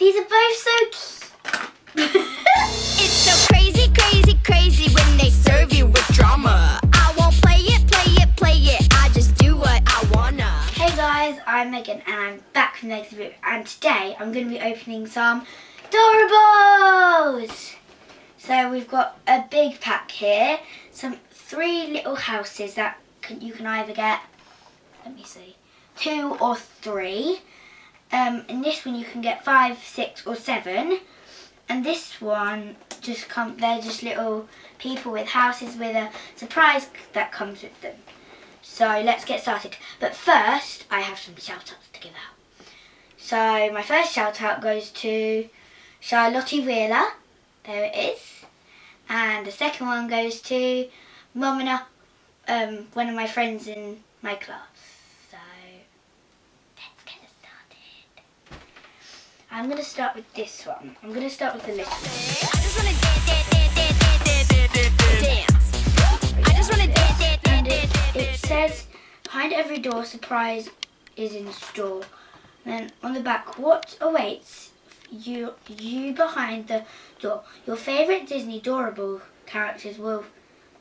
These are both so cute. It's so crazy, crazy, crazy when they serve you with drama. I won't play it, play it, play it. I just do what I wanna. Hey guys, I'm Megan and I'm back from Megsie Boo, and today I'm going to be opening some Doorables. So we've got a big pack here, some 3 little houses that you can either get, let me see, 2 or 3. In this one you can get 5, 6 or 7. And this one they're just little people with houses with a surprise that comes with them. So let's get started. But first I have some shout outs to give out. So my first shout out goes to Charlotte Wheeler. There it is. And the second one goes to Momina, one of my friends in my class. So let's get started. I'm going to start with this one. I'm going to start with the list. I just wanna dance. I just wanna dance. It says, behind every door, surprise is in store. And then on the back, what awaits you behind the door? Your favourite Disney Doorable characters will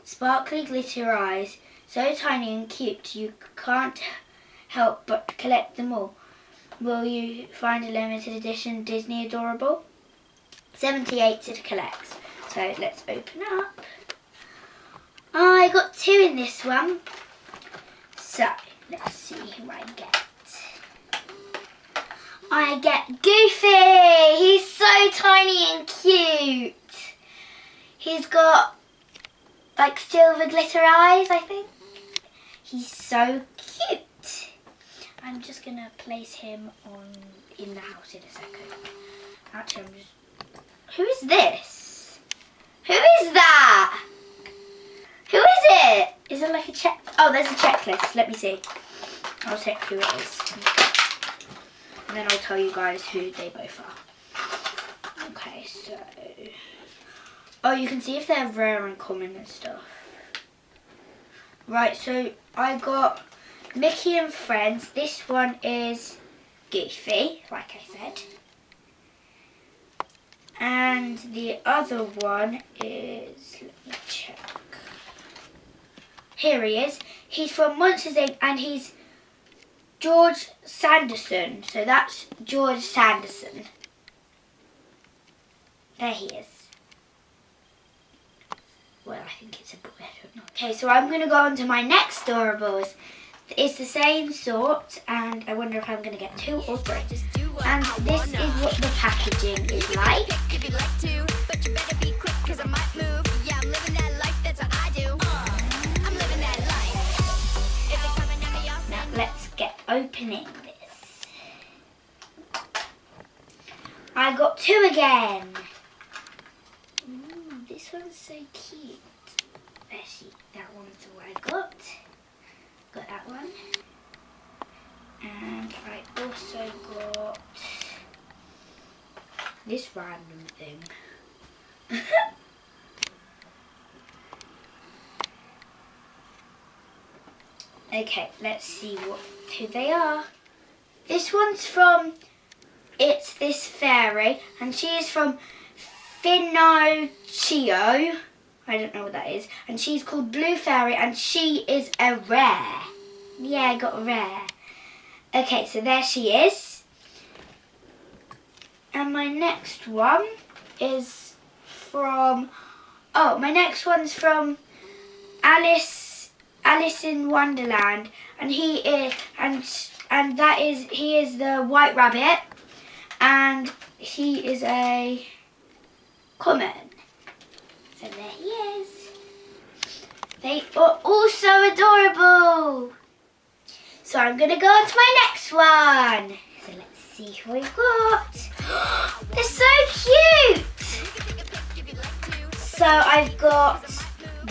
sparkly glitter eyes, so tiny and cute you can't help but collect them all. Will you find a limited edition Disney Adorable? 78 to collect. So let's open up. I got 2 in this one. So let's see who I get. I get Goofy! He's so tiny and cute. He's got like silver glitter eyes, I think. He's so cute. I'm just going to place him in the house in a second. Actually, who is this? Who is that? Who is it? Is it like a check? Oh, there's a checklist. Let me see. I'll check who it is. And then I'll tell you guys who they both are. Okay, so... Oh, you can see if they're rare and common and stuff. Right, so I got Mickey and Friends. This one is Goofy, like I said. And the other one is, let me check. Here he is. He's from Monsters Inc. and he's George Sanderson. So that's George Sanderson. There he is. Well, I think it's a boy, I don't know. Okay, so I'm going to go on to my next Doorables. It's the same sort, and I wonder if I'm going to get 2 or 3. And this is what the packaging is like. Now let's get opening this. I got 2 again. Ooh, this one's so cute. Actually, that one's what I got. Got that one. And I also got this random thing. Okay, let's see who they are. This one's from It's This Fairy, and she is from Finocchio. I don't know what that is. And she's called Blue Fairy, and she is a rare. Yeah, I got a rare. Okay, so there she is. And my next one is from... Oh, my next one's from Alice in Wonderland. And he is... And that is... He is the White Rabbit. And he is a common. So there he is. They are also adorable. So I'm going to go on to my next one. So let's see who we've got. They're so cute. So I've got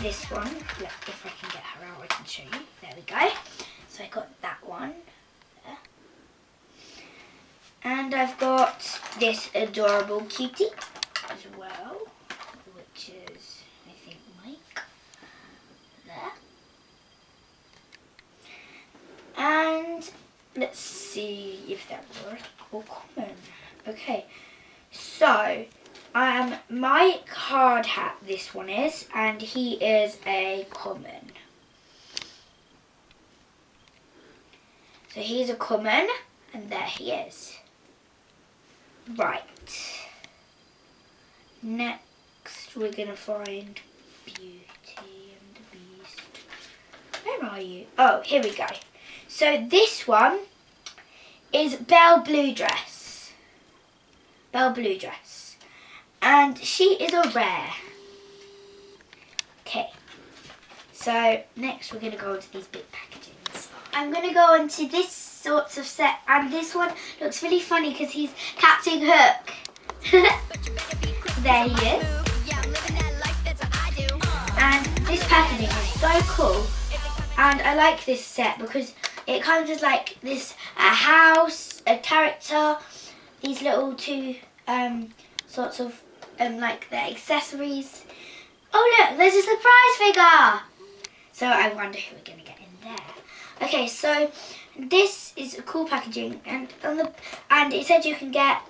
this one. Look, if I can get her out, I can show you. There we go. So I got that one. There. And I've got this adorable cutie as well, which is, I think, Mike. There. And let's see if that works. Oh, common. Okay. So, my hard hat, this one is, and he is a common. So he's a common, and there he is. Right. Next, we're going to find Beauty and the Beast. Where are you? Oh, here we go. So this one is Belle Blue Dress. Belle Blue Dress. And she is a rare. Okay. So next we're going to go into these big packagings. I'm going to go into this sorts of set, and this one looks really funny because he's Captain Hook. There he is. And this packaging is so cool, and I like this set because it comes with like this a house, a character, these little two sorts of like the accessories. Oh look, there's a surprise figure. So I wonder who we're gonna get in there. Okay, so this is a cool packaging, and it said you can get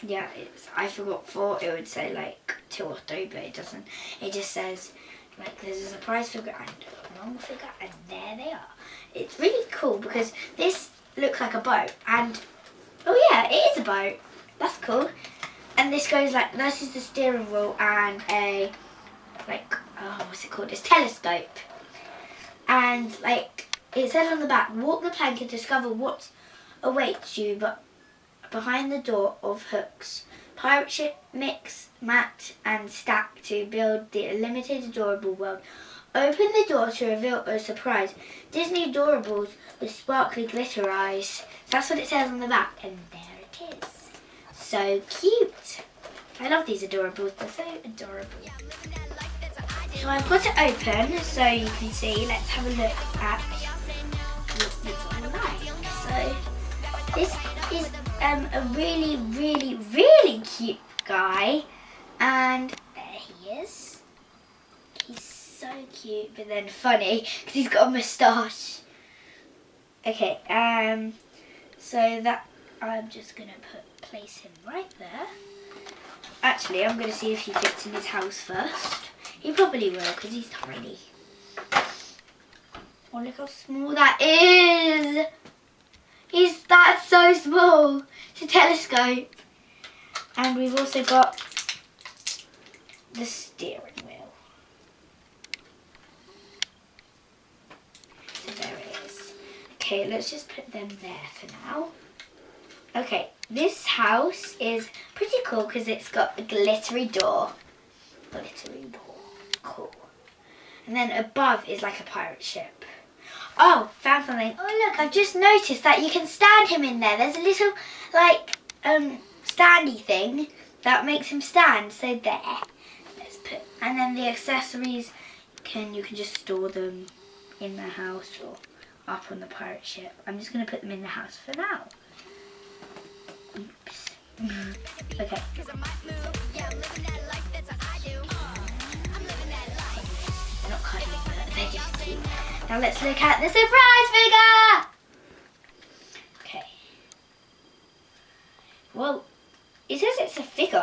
yeah, I forgot 4. It would say like 2 or 3, but it doesn't. It just says like there's a surprise figure and a normal figure, and there they are. It's really cool because this looks like a boat, and oh yeah, it is a boat. That's cool. And this goes like, this is the steering wheel and a like, oh, what's it called? It's telescope. And like it says on the back, walk the plank and discover what awaits you, but behind the door of hooks. Pirate ship, mix, match and stack to build the limited adorable world. Open the door to reveal a surprise. Disney Doorables with sparkly glitter eyes. So that's what it says on the back, and there it is. So cute. I love these adorables. They're so adorable. So I've got it open so you can see. Let's have a look at what it's all like. So this is a really, really, really cute guy, and there he is. He's so cute, but then funny because he's got a moustache. Okay, so that I'm just gonna place him right there. Actually, I'm gonna see if he fits in his house first. He probably will because he's tiny. Oh, look how small that is. That's so small. It's a telescope. And we've also got the steering wheel. So there it is. Okay, let's just put them there for now. Okay, this house is pretty cool because it's got a glittery door. Glittery door. Cool. And then above is like a pirate ship. Oh, found something. Oh look, I've just noticed that you can stand him in there. There's a little like standy thing that makes him stand. So there. Let's put, and then the accessories you can just store them in the house or up on the pirate ship. I'm just gonna put them in the house for now. Oops. Okay. They're not cuddling, but they're just cute. Now let's look at the surprise figure! Okay. Well, it says it's a figure,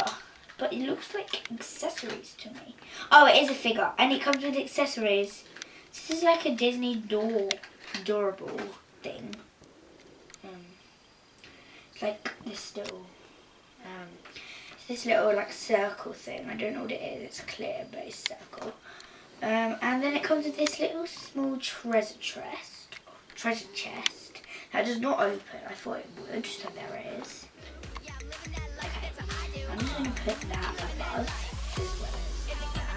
but it looks like accessories to me. Oh, it is a figure, and it comes with accessories. This is like a Disney Doorable thing. It's like this little, like circle thing. I don't know what it is. It's clear, but it's circle. And then it comes with this little small treasure chest. That does not open. I thought it would, so there it is. Okay, I'm just going to put that above as well as that.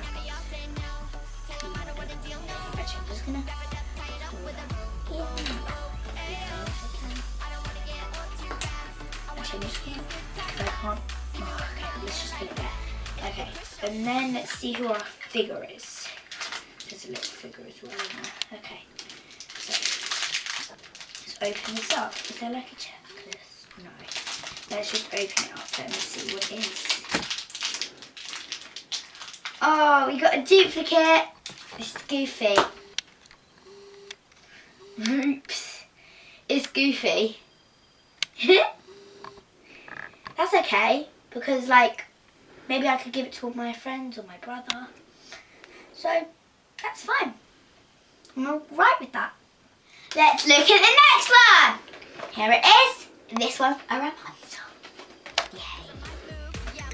Actually, I'm just going to store that in. Actually, I'm just going to, because I can't. Oh, okay, let's just put it there. Okay, and then let's see who our figure is. There's a little figure as well in there. Okay, so let's open this up. Is there like a checklist? No. Let's just open it up and see what it is. Oh, we got a duplicate. It's Goofy. Oops. It's Goofy. that's okay, because like, maybe I could give it to all my friends or my brother. So, that's fine. I'm alright with that. Let's look at the next one. Here it is. This one, a Rapunzel. Yay.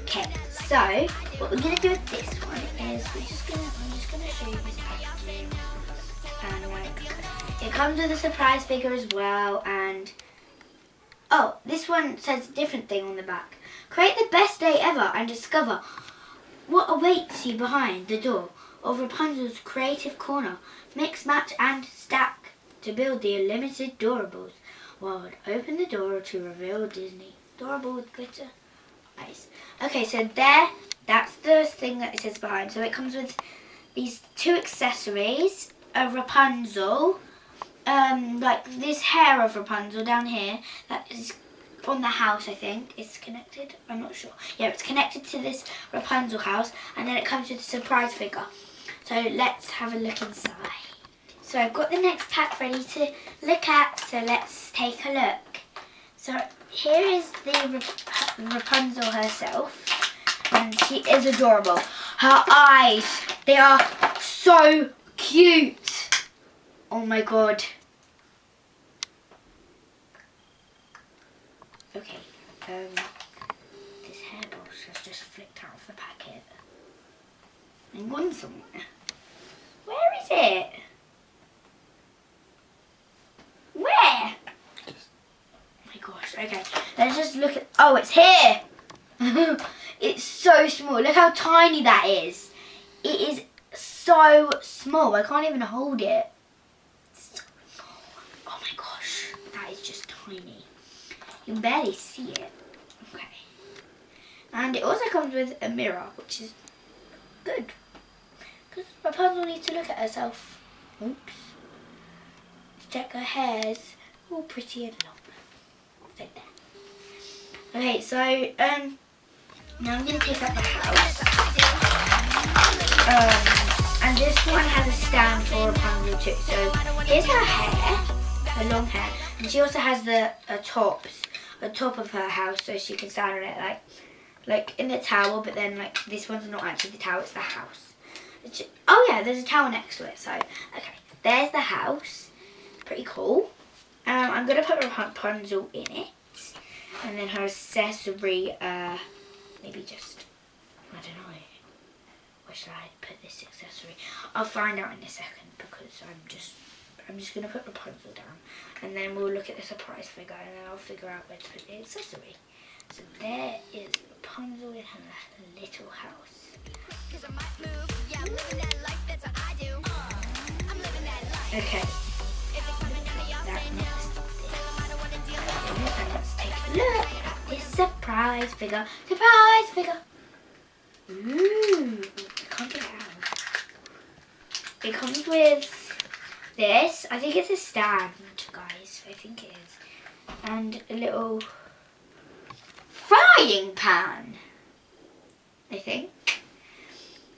Okay, so what we're gonna do with this one is I'm just gonna show you this packaging. And like, it comes with a surprise figure as well. And oh, this one says a different thing on the back. Create the best day ever and discover what awaits you behind the door of Rapunzel's creative corner. Mix, match, and stack to build the unlimited Doorables world. Open the door to reveal Disney Doorable with glitter eyes. Okay, so that's the thing that it says behind. So it comes with these 2 accessories, a Rapunzel, like this hair of Rapunzel down here that is on the house, I think. It's connected, I'm not sure. Yeah, it's connected to this Rapunzel house, and then it comes with a surprise figure. So let's have a look inside. So I've got the next pack ready to look at, so let's take a look. So here is the Rapunzel herself, and she is adorable. Her eyes, they are so cute. Oh my god. Okay, this hairbrush has just flicked out of the packet and gone somewhere. Where is it? Where? Oh my gosh, okay. Let's just look at, oh, it's here. It's so small. Look how tiny that is. It is so small. I can't even hold it. So small. Oh my gosh, that is just tiny. You can barely see it. Okay. And it also comes with a mirror, which is good. Because Rapunzel needs to look at herself. Oops. To check her hair's all pretty and long. Like that. Okay, so now I'm going to take out the house. And this one has a stand for Rapunzel too. So here's her hair, her long hair. And she also has the top of her house, so she can stand on it like in the tower, but then like this one's not actually the tower, it's the house. Oh yeah, there's a tower next to it, so okay. There's the house. Pretty cool. I'm going to put Rapunzel in it. And then her accessory, maybe just, I don't know. Where should I put this accessory? I'll find out in a second, because I'm just going to put Rapunzel down. And then we'll look at the surprise figure, and then I'll figure out where to put the accessory. So there is Rapunzel in her little house. Okay. And let's take a look at this surprise figure. Surprise figure! Ooh, I can't get it out. It comes with this. I think it's a stand, guys. I think it is. And a little frying pan, I think.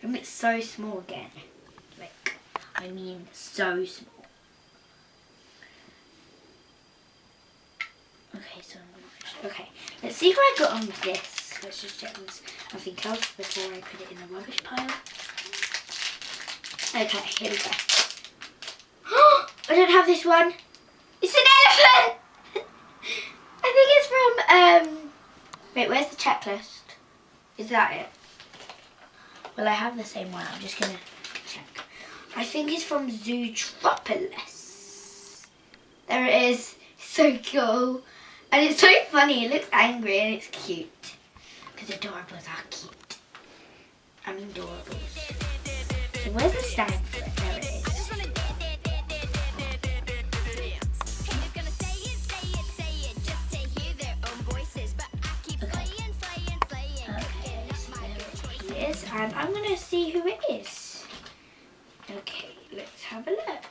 And it's so small again. Like, I mean so small. Okay, so okay, let's see how I got on with this. Let's just check there's nothing else before I put it in the rubbish pile. Okay, here we go. I don't have this one. It's an elephant! I think it's from, wait, where's the checklist? Is that it? Well, I have the same one. I'm just going to check. I think it's from Zootropolis. There it is. So cool. And it's so funny. It looks angry and it's cute. Because adorables are cute. I mean Doorables. So where's the stand for it? There it is. And I'm going to see who it is. Okay, let's have a look.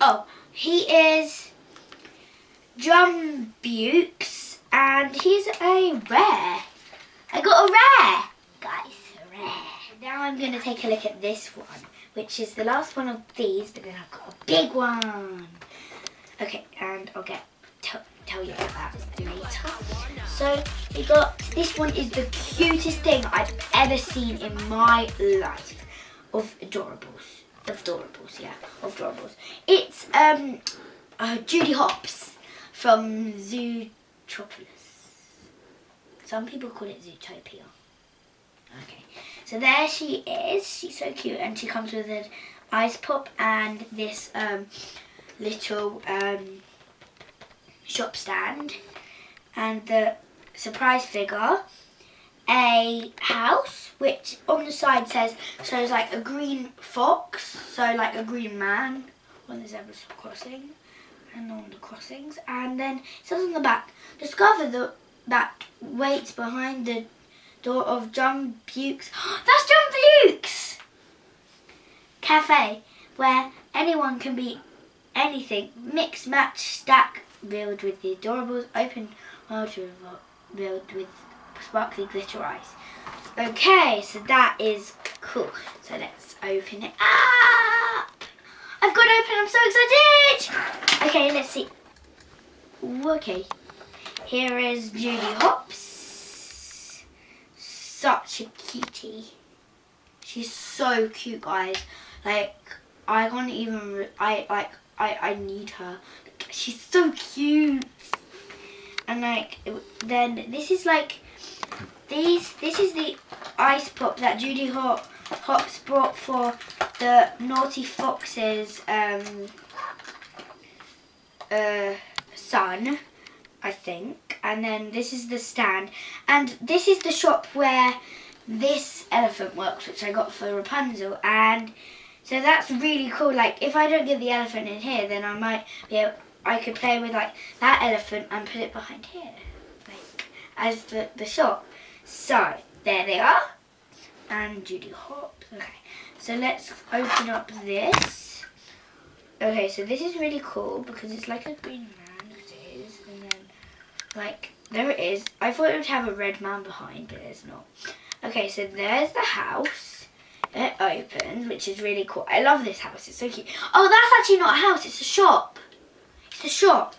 Oh, he is John Bukes, and he's a rare. I got a rare, guys, a rare. Now I'm going to take a look at this one, which is the last one of these, but then I've got a big one. Okay, and I'll get tell you about that later. So we got, this one is the cutest thing I've ever seen in my life of Doorables. It's Judy Hopps from Zootropolis. Some people call it Zootopia. Okay, so there she is. She's so cute, and she comes with an ice pop and this little shop stand, and the surprise figure, a house which on the side shows like a green fox, so like a green man on the zebra crossing and on the crossings, and then it says on the back, discover that waits behind the door of John Buke's that's John Buke's cafe, where anyone can be anything, mix, match, stack, build with the Doorables, open world to build with sparkly glitter eyes. Okay, so that is cool. So let's open it up. I've got it open, I'm so excited. Okay, let's see. Okay, here is Judy Hopps. Such a cutie. She's so cute, guys. Like, I can't even, I need her. She's so cute. And like, then this is like, this is the ice pop that Judy Hopps brought for the Naughty Fox's son, I think. And then this is the stand. And this is the shop where this elephant works, which I got for Rapunzel. And so that's really cool. Like, if I don't get the elephant in here, then I might be able, I could play with like that elephant and put it behind here, like as the shop. So there they are, and Judy Hopps. Okay, so let's open up this. Okay, so this is really cool because it's like a green man, as it is, and then like there it is. I thought it would have a red man behind, but there's not. Okay, so there's the house. It opens, which is really cool. I love this house. It's so cute. Oh, that's actually not a house. It's a shop. It's a shop,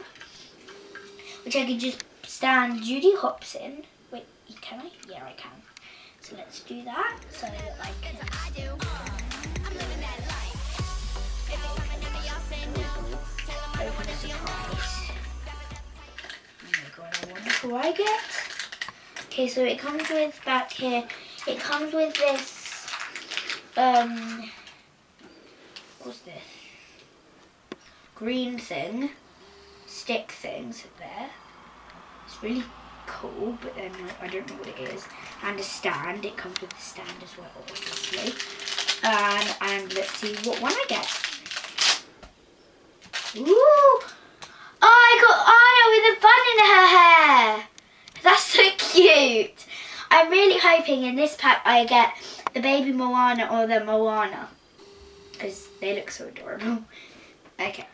which I could just stand Judy Hopps in. Wait, can I? Yeah, I can. So let's do that. So that I can open a surprise. Oh my god, I wonder who I get. Okay, so it comes with, back here, it comes with this, what's this? Green thing. Stick things there. It's really cool, but then I don't know what it is. And a stand. It comes with a stand as well, obviously. And let's see what one I get. Ooh! Oh, I got Anna with a bun in her hair. That's so cute. I'm really hoping in this pack I get the baby Moana or the Moana, because they look so adorable. Okay.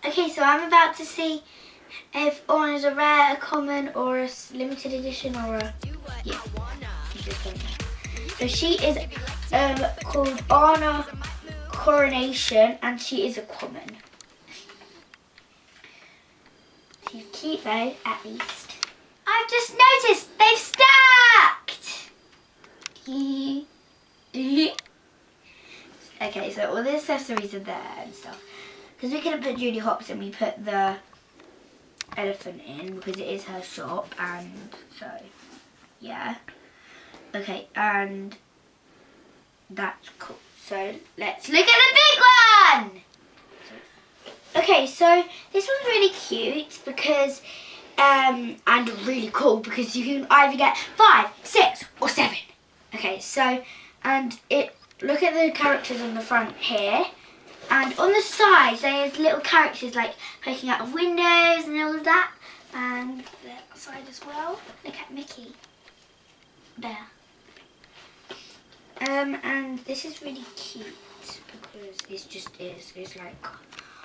Okay, so I'm about to see if Anna is a rare, a common, or a limited edition, or a, yeah, you just don't know. So she is called Anna Coronation, and she is a common. She's cute though, at least. I've just noticed they've stacked! Okay, so all the accessories are there and stuff. Because we couldn't put Judy Hopps and we put the elephant in because it is her shop, and so yeah. Okay, and that's cool. So let's look at the big one! Okay, so this one's really cute because and really cool because you can either get 5, 6 or 7. Okay, so and it, look at the characters on the front here. And on the sides, there's little characters like poking out of windows and all of that. And the side as well. Look at Mickey. There. And this is really cute because it just is. It's like,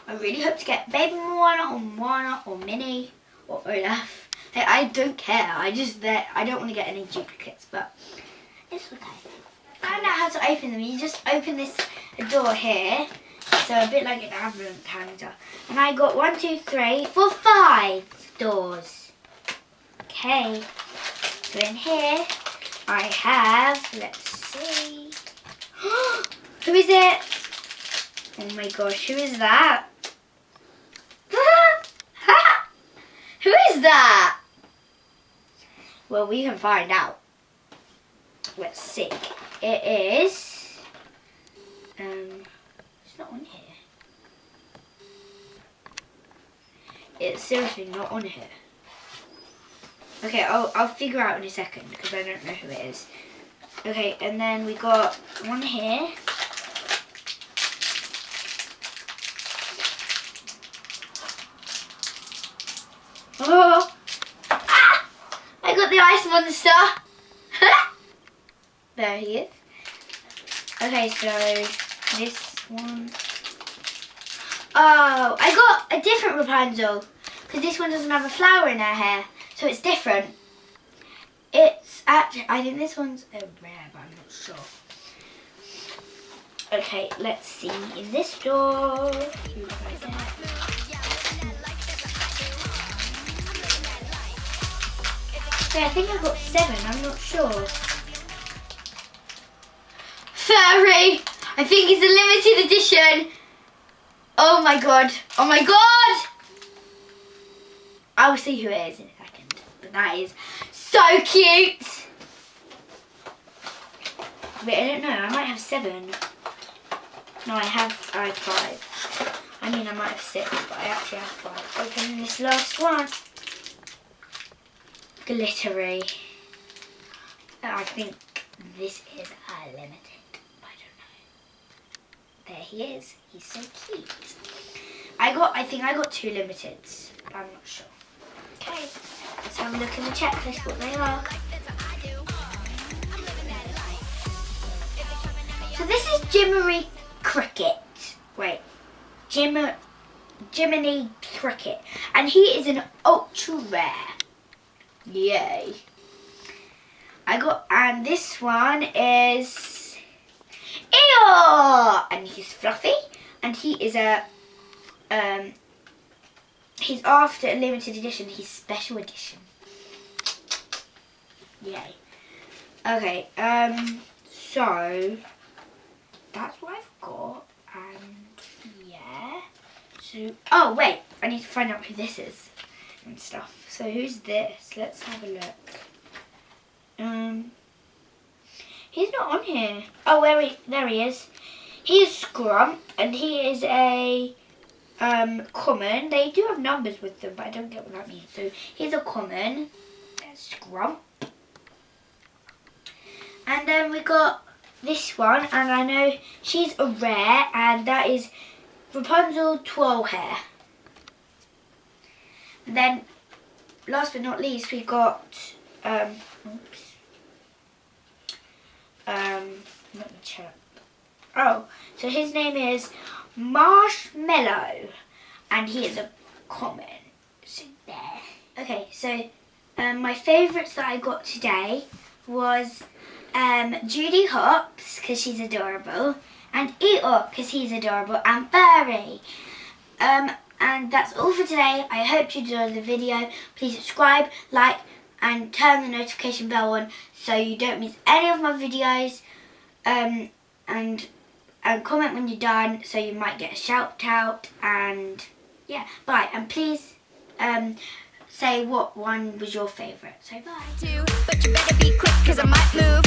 I really hope to get Baby Moana or Minnie or Olaf. Like, I don't care. I don't want to get any duplicates, but it's okay. I found out how to open them. You just open this door here. So a bit like an advent calendar. And I got 1, 2, 3, 4, 5 doors. Okay. So in here I have, let's see. Who is it? Oh my gosh, who is that? Who is that? Well, we can find out. Let's see. It is. It's not on here. It's seriously not on here. Okay, I'll figure out in a second because I don't know who it is. Okay, and then we got one here. Oh! Ah! I got the ice monster! There he is. Okay, so this one. Oh, I got a different Rapunzel because this one doesn't have a flower in her hair, so it's different. It's actually, I think this one's a rare, but I'm not sure. Okay, let's see in this door. Okay, I think I got 7, I'm not sure. Fairy! I think it's a limited edition. Oh my god. Oh my god! I will see who it is in a second. But that is so cute. Wait, I don't know. I might have 7. No, I have 5. I mean, I might have 6, but I actually have 5. Open this last one. Glittery. I think this is a limited. I don't know. There he is. He's so cute. I think I got 2 limiteds, but I'm not sure. Okay, let's have a look in the checklist what they are. So this is Jiminy Cricket. Wait, Jiminy Cricket, and he is an ultra rare. Yay! And this one is Eeyore, and he's fluffy, and he is a he's after a limited edition. He's special edition. Yay! Okay, so that's what I've got, and yeah. So oh wait, I need to find out who this is and stuff. So who's this? Let's have a look. He's not on here. Oh, there he is. He's Scrump, and he is a common. They do have numbers with them, but I don't get what that means. So he's a common. There's Scrump. And then we got this one, and I know she's a rare, and that is Rapunzel Twirl Hair. And then last but not least, we got let me check. Oh, so his name is Marshmallow, and he is a common. So there. Okay, so my favourites that I got today was Judy Hopps, because she's adorable, and Eeyore, because he's adorable, and Fairy. And that's all for today. I hope you enjoyed the video. Please subscribe, like, and turn the notification bell on so you don't miss any of my videos. And comment when you're done so you might get a shout out. And yeah, bye. And please say what one was your favourite. So bye. But you better be quick 'cause I might move.